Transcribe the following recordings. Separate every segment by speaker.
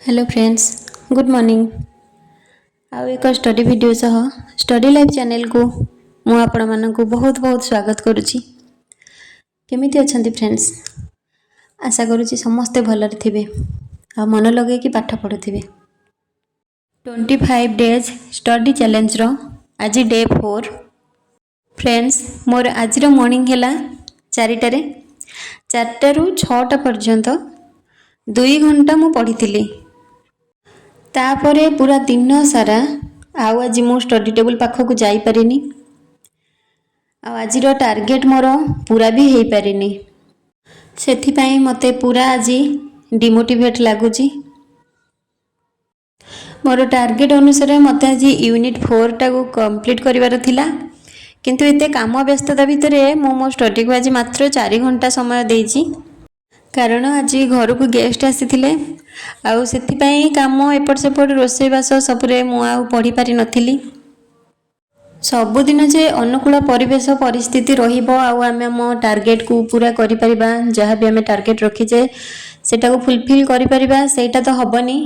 Speaker 1: Hello friends, good morning. आउ एक study video सह स्टडी लाइफ चैनल को मु आपण मानकु बहुत बहुत स्वागत करुच्ची। केमिति अछंती फ्रेंड्स? आशा करुच्ची समस्ते भलरे थिबे आ मन लगे कि पाठ पढुथिबे। 25 डेज स्टडी चैलेंज रो आज डे 4। फ्रेंड्स, मोर आज रो मॉर्निंग हैला 4टारे 4टा रु 6टा पर्यंत 2 घंटा मु पढ़ी। तापरे पूरा दिन सारा आज मु स्टडी टेबल पाखक जाई परिनी। आज टार्गेट मोर पूरा भी हो पारिनी। सेथिपाई मते पूरा आज डिमोटिवेट लगुची। मोर टार्गेट अनुसार मते आज यूनिट 4 टा को कंप्लीट करिवार थिला, किंतु एते काम व्यस्तता भितर मो स्टडी को आज मात्र 4 घंटा समय देइची। कारण आज घर को गेस्ट आसीथिले आउ सेथिपाई काम एपट सेपट रोषे बास सबरे मु आ पढ़ी पारि नथिली। सबुदिन जे अनुकूल परिवेश परिस्थिति रहिबो आउ आमे हम टार्गेट को पूरा करि परिबा, जहाँ भी आमे टार्गेट रखिजे सेटा को फुलफिल करि परिबा, सेटा तो हबनी।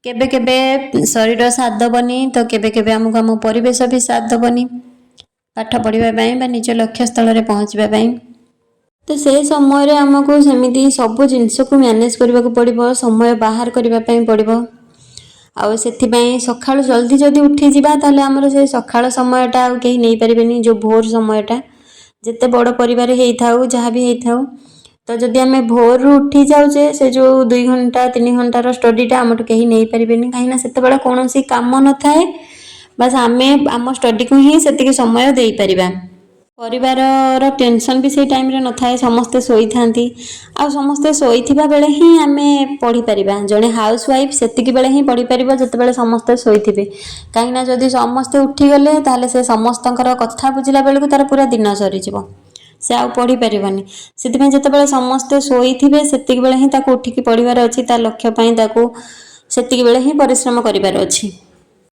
Speaker 1: केबे केबे शरीर साथ दबनी तो केबे केबे हमको हम परिवेश भी साथ दबनी पाठ पढ़िबा पई बा निज लक्ष्य स्थल रे पहुंचबा पई। तो से समय रे हमको सेमिति सब जिनस को मैनेज करबा को पड़िबो, समय बाहर करबा पई पड़िबो। आउ सेथिबाई सखाळु जल्दी जदी उठी जिबा ताले हमर से सखाळ समयटा आउ केही नै परिबेनी। जो भोर समयटा जते बड़ परिवार हेई थाउ जहाँ भी हेई थाउ, तो जदि आमे भोर रु उठी जाउचे से जो 2 घंटा 3 घंटा रो स्टडीटा हमटु केही नै परिबेनी। काहिना सेते बड़ कोनोसी काम न थाए, बस आमे आम स्टडी को ही सेतिके समय देई परिबा। परिवार रो टेंशन भी से टाइम रे न थाए, समस्ते सोई थांती आ समस्ते सोईथिबा बेले ही आमे पढ़ी परिबा। जणे हाउस वाइफ सेतिकी बेले ही पढ़ी परिबा जते बेले समस्ते सोईथिबे। काहिना जदि समस्ते उठी गले ताले से समस्तंकर कथा बुझिला बेले को तार पूरा दिन सरी जिवो, से आ पढ़ी परिबनी। सेतिबे जते बेले समस्ते सोईथिबे सेतिकी बेले ही ताको उठिकी पढ़िबार अछि, ता लक्ष्य पई ताको सेतिकी बेले ही परिश्रम करिबार अछि।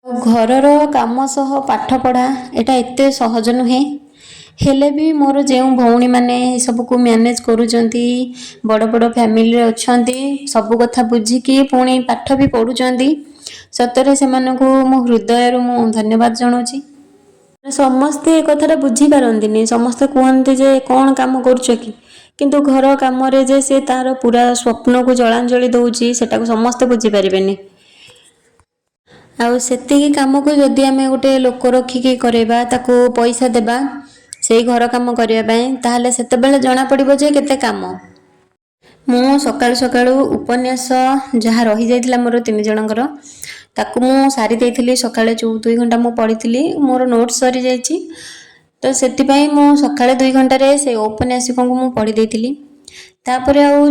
Speaker 1: घरर काम सह पाठ पढ़ा एटा एते सहज नुहे, हेले भी मोर जे भौणी माने सब को मैनेज करूचंती, बड़ बड़ फैमिली रे अछंती, सब कथा बुझिकी पुणी पाठ भी पढ़ुचंती, सतरे से मानकु मो हृदय रु मु धन्यवाद जणाउची। समस्ते ए कथाटा बुझी पारंतिनी, समस्ते कहते जे कौन काम करूछ कि, किंतु घर काम रे जे से तार पूरा स्वप्न को जलांजलि दउची सेटा को समस्ते बुझी पारिबेनी। आउ सेतिकी काम को जदि आमे गोटे लोक रखिकी करेबा, ताको पैसा देबा सेई घर काम करिया पई, ताहले सेते बेले जणा पड़िबो जे केते काम। मु सकाळु सकाळु उपन्यास जहाँ रही जाइतिला मोर 3 जनकर ताकू मु सारी देइथिली। सकाळे 2 घंटा मु पढ़िथिली, मोर नोट सरी जाइची, तो सेति पई मु सकाळे 2 घंटा रे से उपन्यासिकों को मु पढ़ी देइथिली। तापरे आउ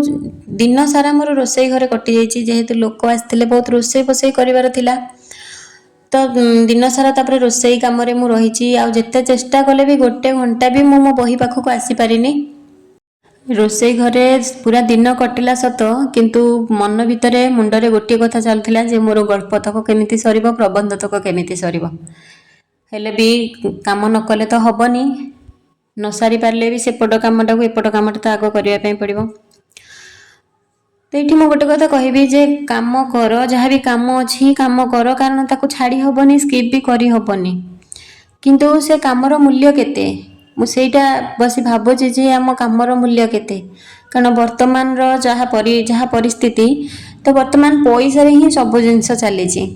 Speaker 1: दिन सारा मोर रोसई घरे कटि जाइची, जेहेतु लोक आस्थिले बहुत रोसई बसई करिवार थिला। तो दिन सारा तापरे रोसई काम रे मु रहिची, आउ जेते चेष्टा कले भी 1 घंटा भी मु मो बही पाखक आसी पारिनी। रोसई घरे पूरा दिन कटिला सत, किंतु मन भितरे मुंडरे गोटे कथा चलथिला जे मोर गल्प तक केमिति सरीबो, प्रबंध तक केमिति सरीबो। हेले भी काम न कले तो हबनी, न सारी पारले भी सेपट कामटा को एपट कामटा तो आगो करिया पई पड़िबो। तो ये मुझे गोटे कथा कहबी जे काम कर, जहाँ भी काम अच्छी काम कर, कारण ताको छाड़ी हबनी, स्किप भी करी हबनी, किंतु से कामर मूल्य केते मुझेटा बसी भावुची जे आम कामर मूल्य केते। कारण वर्तमान रो जहाँ परिस्थिति, तो वर्तमान पैसा रे ही सब जिनस चली।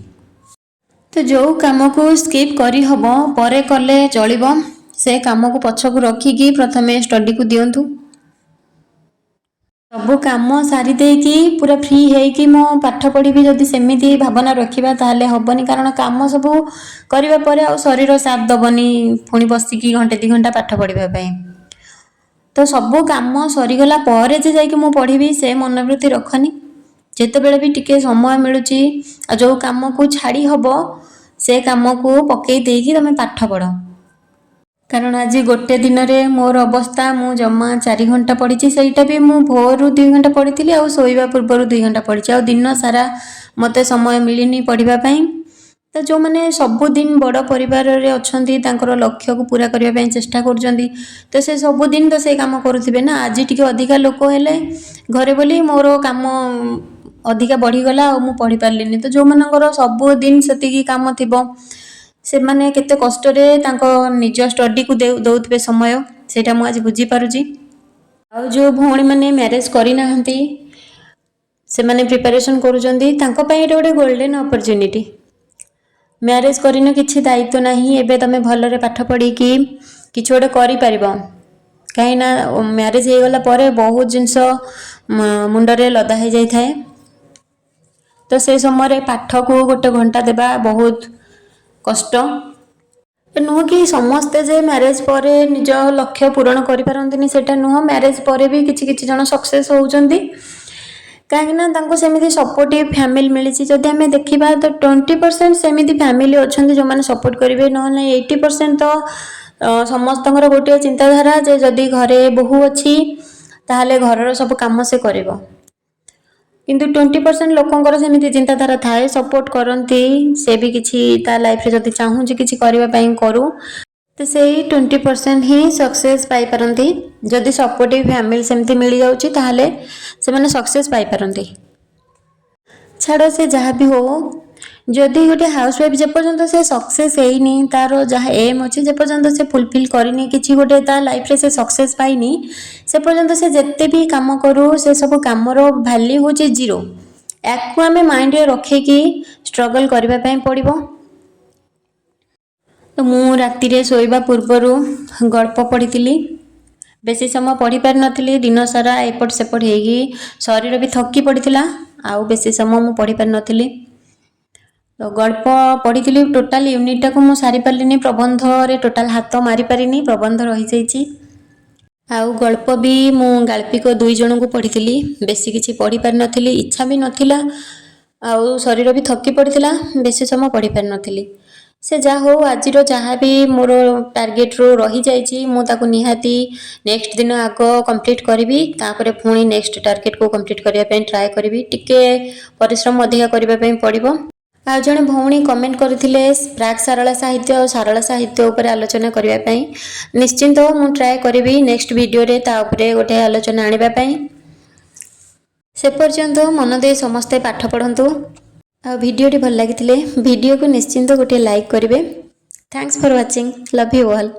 Speaker 1: तो जो काम को स्किप करी हबो परे कले चलिबो, से काम को पछकु रखिकी प्रथमे स्टडी को दियंतु। सब काम सारी देकी पूरा फ्री हेकी मो पाठ पढ़ी जदि सेमिति भावना रखिबा ताहले हबनी। कारण काम सब करिबा परे आ शरीर साथ दबनी पुणी बसिकी घंटे 2 घंटा पाठ पढ़िबा पई। तो सब काम सरीगला परे जे जाइके मो पढ़िबी से मनोवृत्ति रखनी। जेते बेले भी टिके समय मिलुची आ जो काम को छाड़ी हबो से काम को पकई देकी तमे पाठ पढ़। कारण आज गोटे दिन रे मोर अवस्था मु जमा 4 घंटा पढ़ी, सेटा भी मु भोर 2 घंटा पढ़ी आ सोइबा पूर्व 2 घंटा पढ़ी, आ दिन सारा मते समय मिलनी पढ़िबा पई। तो जो माने सब दिन बड़ परिवार रे अछंती तांकर लक्ष्य को पूरा करिया पई चेष्टा करजंती, तो से सब दिन तो से काम करूथिबे ना। आज टिके अधिका लोक हेले घरे बोली मोर काम ଅଧିକା ବଢ଼ିଗଲା ଆଉ ମୁଁ ପଢ଼ିପାରିଲିନି। ତ ଯେଉଁମାନଙ୍କର ସବୁଦିନ ସେତିକି କାମ ଥିବ ସେମାନେ କେତେ କଷ୍ଟରେ ତାଙ୍କ ନିଜ ଷ୍ଟଡ଼ିକୁ ଦେଉଥିବେ ସମୟ, ସେଇଟା ମୁଁ ଆଜି ବୁଝିପାରୁଛି। ଆଉ ଯେଉଁ ଭଉଣୀମାନେ ମ୍ୟାରେଜ୍ କରିନାହାନ୍ତି ସେମାନେ ପ୍ରିପାରେସନ୍ କରୁଛନ୍ତି, ତାଙ୍କ ପାଇଁ ଏଇଟା ଗୋଟେ ଗୋଲ୍ଡେନ୍ ଅପରଚ୍ୟୁନିଟି। ମ୍ୟାରେଜ୍ କରିନ, କିଛି ଦାୟିତ୍ୱ ନାହିଁ, ଏବେ ତୁମେ ଭଲରେ ପାଠ ପଢ଼ିକି କିଛି ଗୋଟେ କରିପାରିବ। କାହିଁକିନା ମ୍ୟାରେଜ୍ ହେଇଗଲା ପରେ ବହୁତ ଜିନିଷ ମୁଣ୍ଡରେ ଲଦା ହେଇଯାଇଥାଏ। ତ ସେ ସମୟରେ ପାଠକୁ ଗୋଟେ ଘଣ୍ଟା ଦେବା ବହୁତ କଷ୍ଟ। ନୁହଁ କି ସମସ୍ତେ ଯେ ମ୍ୟାରେଜ୍ ପରେ ନିଜ ଲକ୍ଷ୍ୟ ପୂରଣ କରିପାରନ୍ତିନି, ସେଇଟା ନୁହଁ। ମ୍ୟାରେଜ୍ ପରେ ବି କିଛି କିଛି ଜଣ ସକ୍ସେସ୍ ହେଉଛନ୍ତି, କାହିଁକିନା ତାଙ୍କୁ ସେମିତି ସପୋର୍ଟିଭ୍ ଫ୍ୟାମିଲି ମିଳିଛି। ଯଦି ଆମେ ଦେଖିବା ତ 20% ସେମିତି ଫ୍ୟାମିଲି ଅଛନ୍ତି ଯେଉଁମାନେ ସପୋର୍ଟ କରିବେ, ନହେଲେ 80% ତ ସମସ୍ତଙ୍କର ଗୋଟିଏ ଚିନ୍ତାଧାରା ଯେ ଯଦି ଘରେ ବୋହୂ ଅଛି ତାହେଲେ ଘରର ସବୁ କାମ ସେ କରିବ। କିନ୍ତୁ 20% ଲୋକଙ୍କର ସେମିତି ଚିନ୍ତାଧାରା ଥାଏ, ସପୋର୍ଟ କରନ୍ତି, ସେ ବି କିଛି ତା ଲାଇଫରେ ଯଦି ଚାହୁଁଛି କିଛି କରିବା ପାଇଁ କରୁ। ତ ସେଇ 20% ହିଁ ସକ୍ସେସ୍ ପାଇପାରନ୍ତି। ଯଦି ସପୋର୍ଟିଭ୍ ଫ୍ୟାମିଲି ସେମିତି ମିଳିଯାଉଛି ତାହେଲେ ସେମାନେ ସକ୍ସେସ୍ ପାଇପାରନ୍ତି। ଛାଡ଼ ସେ ଯାହା ବି ହଉ, ଯଦି ଗୋଟେ ହାଉସୱାଇଫ୍ ଯେପର୍ଯ୍ୟନ୍ତ ସେ ସକ୍ସେସ୍ ହେଇନି, ତାର ଯାହା ଏମ୍ ଅଛି ଯେପର୍ଯ୍ୟନ୍ତ ସେ ଫୁଲଫିଲ୍ କରିନି, କିଛି ଗୋଟେ ତା ଲାଇଫରେ ସେ ସକ୍ସେସ୍ ପାଇନି, ସେ ପର୍ଯ୍ୟନ୍ତ ସେ ଯେତେ ବି କାମ କରୁ ସେ ସବୁ କାମର ଭ୍ୟାଲ୍ୟୁ ହେଉଛି ଜିରୋ। ୟାକୁ ଆମେ ମାଇଣ୍ଡରେ ରଖିକି ଷ୍ଟ୍ରଗଲ୍ କରିବା ପାଇଁ ପଡ଼ିବ। ତ ମୁଁ ରାତିରେ ଶୋଇବା ପୂର୍ବରୁ ଗଳ୍ପ ପଢ଼ିଥିଲି। ବେଶୀ ସମୟ ପଢ଼ିପାରିନଥିଲି, ଦିନ ସାରା ଏପଟ ସେପଟ ହେଇକି ଶରୀର ବି ଥକି ପଡ଼ିଥିଲା, ଆଉ ବେଶୀ ସମୟ ମୁଁ ପଢ଼ିପାରିନଥିଲି। ତ ଗଳ୍ପ ପଢ଼ିଥିଲି, ଟୋଟାଲ୍ ୟୁନିଟ୍ଟାକୁ ମୁଁ ସାରିପାରିଲିନି, ପ୍ରବନ୍ଧରେ ଟୋଟାଲ୍ ହାତ ମାରିପାରିନି, ପ୍ରବନ୍ଧ ରହିଯାଇଛି। ଆଉ ଗଳ୍ପ ବି ମୁଁ ଗାଳ୍ପିକ 2 ଜଣଙ୍କୁ ପଢ଼ିଥିଲି, ବେଶୀ କିଛି ପଢ଼ିପାରିନଥିଲି, ଇଚ୍ଛା ବି ନଥିଲା, ଆଉ ଶରୀର ବି ଥକି ପଡ଼ିଥିଲା, ବେଶୀ ସମୟ ପଢ଼ିପାରିନଥିଲି। ସେ ଯାହା ହଉ, ଆଜିର ଯାହା ବି ମୋର ଟାର୍ଗେଟ୍ରୁ ରହିଯାଇଛି ମୁଁ ତାକୁ ନିହାତି ନେକ୍ସଟ ଦିନ ଆଗ କମ୍ପ୍ଲିଟ୍ କରିବି, ତାପରେ ପୁଣି ନେକ୍ସଟ ଟାର୍ଗେଟ୍କୁ କମ୍ପ୍ଲିଟ୍ କରିବା ପାଇଁ ଟ୍ରାଏ କରିବି। ଟିକେ ପରିଶ୍ରମ ଅଧିକା କରିବା ପାଇଁ ପଡ଼ିବ। ଆଉ ଜଣେ ଭଉଣୀ କମେଣ୍ଟ କରିଥିଲେ ପ୍ରାକ୍ ସାରଳା ସାହିତ୍ୟ ଆଉ ସାରଳା ସାହିତ୍ୟ ଉପରେ ଆଲୋଚନା କରିବା ପାଇଁ। ନିଶ୍ଚିନ୍ତ ମୁଁ ଟ୍ରାଏ କରିବି ନେକ୍ସଟ ଭିଡ଼ିଓରେ ତା ଉପରେ ଗୋଟେ ଆଲୋଚନା ଆଣିବା ପାଇଁ। ସେ ପର୍ଯ୍ୟନ୍ତ ମନ ଦେଇ ସମସ୍ତେ ପାଠ ପଢ଼ନ୍ତୁ। ଆଉ ଭିଡ଼ିଓଟି ଭଲ ଲାଗିଥିଲେ ଭିଡ଼ିଓକୁ ନିଶ୍ଚିନ୍ତ ଗୋଟିଏ ଲାଇକ୍ କରିବେ। Thanks for watching. Love you all.